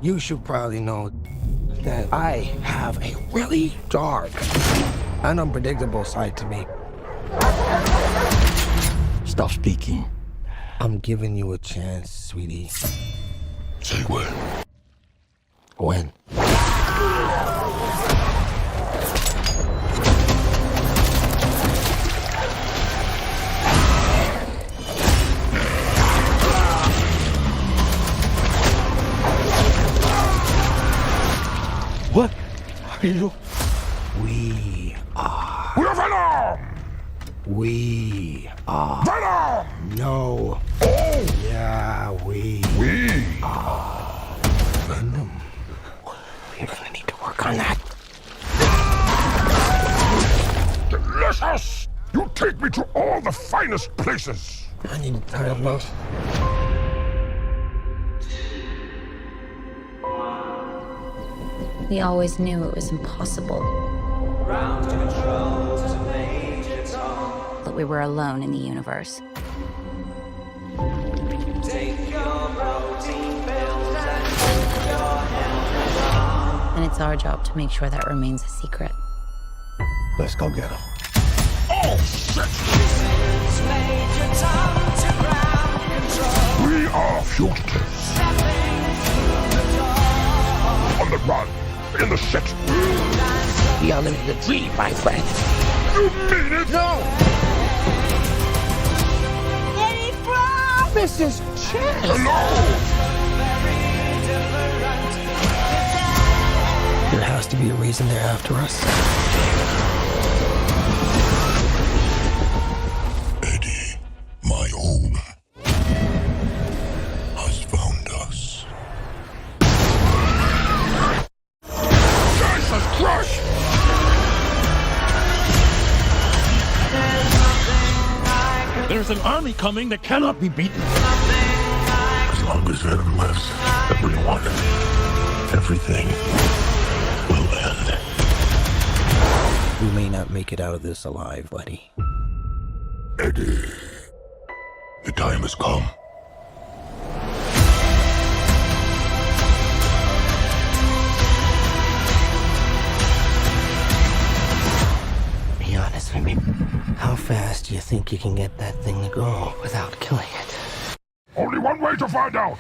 You should probably know that I have a really dark and unpredictable side to me. Stop speaking. I'm giving you a chance, sweetie. Say when. When? What are you? We are. We're Venom! We are. Venom! No. Oh! Yeah, we are. Venom. We're gonna need to work on that. Delicious! You take me to all the finest places. I need to tie up most. We always knew it was impossible. That we were alone in the universe. And it's our job to make sure that remains a secret. Let's go get him. Oh, shit! We are fugitives. On the run. In the shit. We are living the dream, my friend. You mean it? No! Any promises, Chance? Hello! There has to be a reason they're after us. Eddie, my own, has found us. Jesus Christ! There's an army coming that cannot be beaten. As long as Venom lives, everyone, everything will end. We may not make it out of this alive, buddy. Eddie, the time has come. Be honest with me. How fast do you think you can get that thing to go without killing it? Only one way to find out.